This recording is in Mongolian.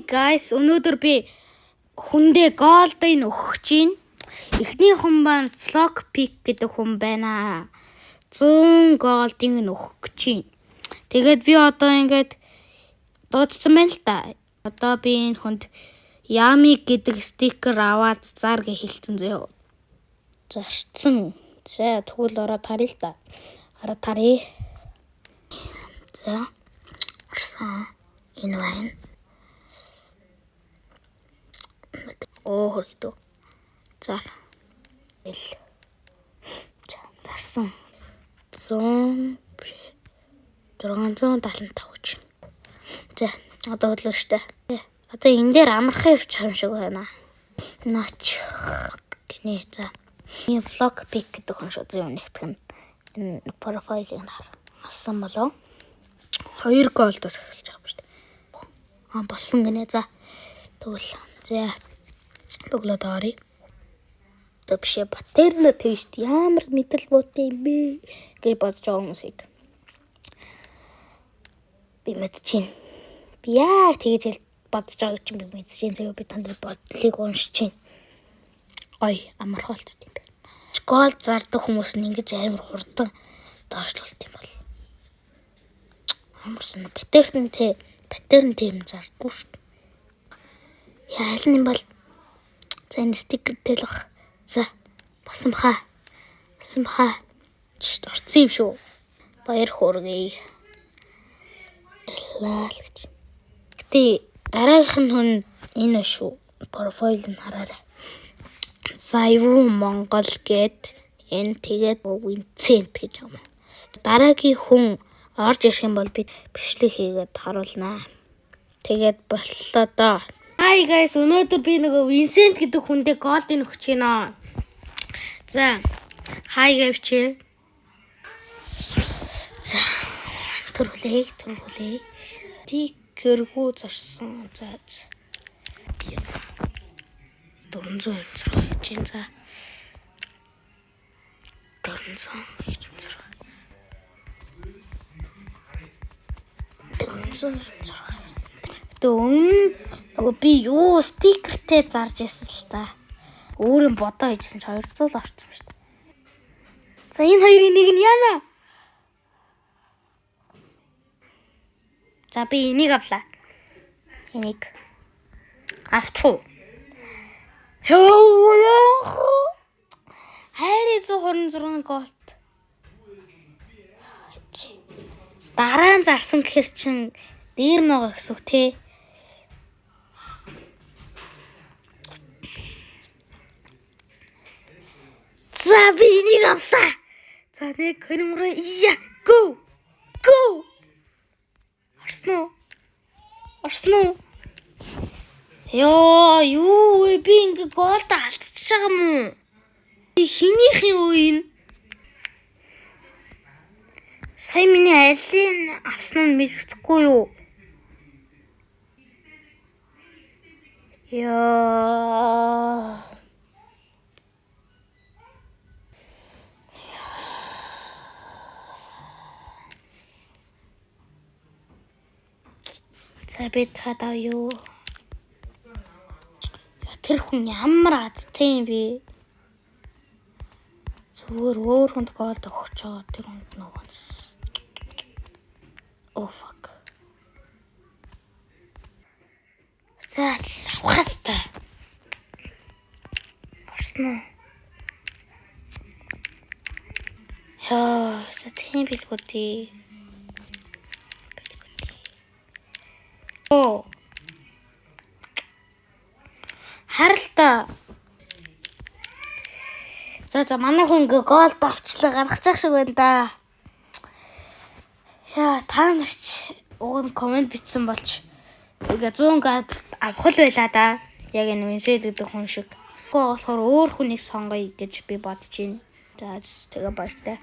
guys, өнөөдөр би хүндээ голдын өгч чинь. Эхний хүн маань Flock Pick гэдэг хүн байна. 100 голдын өгч чинь. Тэгээд би одоо ингээд дуудсан байна л да. Одоо би энэ хүнд Yummy гэдэг стикер аваад зар гэ хэлсэн зөө. Зарцсан. За тэгвэл ороод харъя л да. Ороод харъя. За. Орсон. Энэ байна. Оо хөргөдөө. Зар. Ил. Зарсан. 675 ч. За, одоо хөдлөө штэ. Одоо энэ дээр амархан явж байгаа юм шиг байна. Нач. Гинэ за. Энэ Flock Pick гэдэг хүн шүү зүүн нэгтгэн. Энэ профайлыг нар. Асан болов? 2 голдоос эхэлж байгаа юм штэ. Болсон гинэ за. Тэгвэл за. Төглөө даарي. Тэвшээ батэрнэ тест ямар мэтэл бот юм бэ гэж бодож байгаа хүмүүсийг би мэдчихээн. Би яа тэгж бодож байгааг чинь би мэдчихээн. Зөв би танд бодлыг уншиж чинь. Ой амархалт юм бэ. Гол зардаг хүмүүс нь ингэж амар хурдан доошлуулт юм бол. Амарсан паттерн тийм зардаггүй шүү дээ. Яа аль нь бол за энэ стикер дэлгэх. За басан баха. Орцсон юм шүү. Баяр хөөргий. Лаалагч. Гэтэ дараагийнх нь хүн энэ шүү. Профайл нь хараарай. Зайвуу Монгол гэд энэ тэгээд Vincent гэж юм. Дараагийн хүн орж ирэх юм бол би бичлэг хийгээд харуулнаа. Тэгээд боллоо доо. Hi guys, өнөөдөр би нөгөө Vincent гэдэг хүндээ голдын өгч байна. За, hi гэвч. За, төрүүлээ. Тикэргүү зарсан. За. 426 чинь за. 426. Нөгөө би юу стикертэй зарж ирсэн л та. Өөрөө бодоо хийжсэн чи 200 орсон шүү дээ. За энэ хоёрын нэг нь яана. За би энийг авлаа. Энийг авчихв. Хайр 126 голд. Дараа нь зарсан гэхэр чин дээр нөгөө гэсэн үг те. За би энийг авлаа. За нэг хөрмөрөө ия go. Орсон уу? Ёо юу вэ би ингээ голд алдчихж байгаа юм уу? Хинийх юу энэ? Сая миний алийг авсан нь мэдчихгүй юу? Яа. Сабит хадаа юу? Тэр хүн ямар азтай юм бэ? Зүгээр өөр хүнд голд өгч байгаа тэр хүнд нөгөө. Oh fuck. За авахаста. Орсон уу? Яа, тийм билгүүдээ. Оо. Харалта. За манай хүн голд авчлаа гаргах шиг байна да. Яа, та нарч уг комент бичсэн болч. Тэгээ 100 голд авах л байла да. Яг энэ Vincent гэдэг хүн шиг. Гэхдээ болохоор өөр хүнийг сонгоё гэж би бодож байна. За тэгээ баяртай.